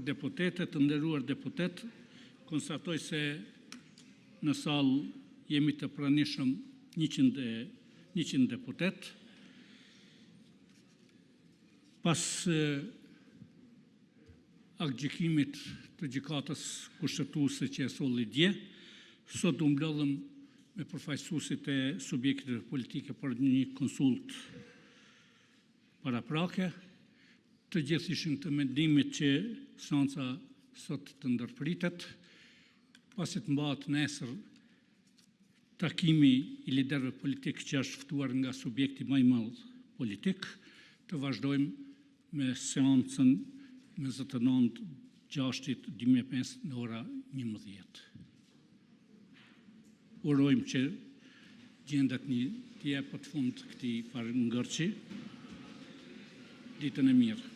deputete, të nderuar deputet, konstatoj se në salë jemi të pranishëm 100 deputet. Pas aktgjykimit të gjykatës kushtetuese që e solli dje, sot u mblodhëm me përfaqësuesit e subjekteve politike për një konsult paraprake. Të gjithë ishin të mendimit që seanca sot të ndërpritet, pasi të mbahet nesër takimi i liderëve politik që është ftuar nga subjekti më i madh politik, të vazhdojmë me seancën 29/6/2015 në ora 11. Urojmë që gjendet një të jepet fund këtij parangërçi. Ditën e mirë.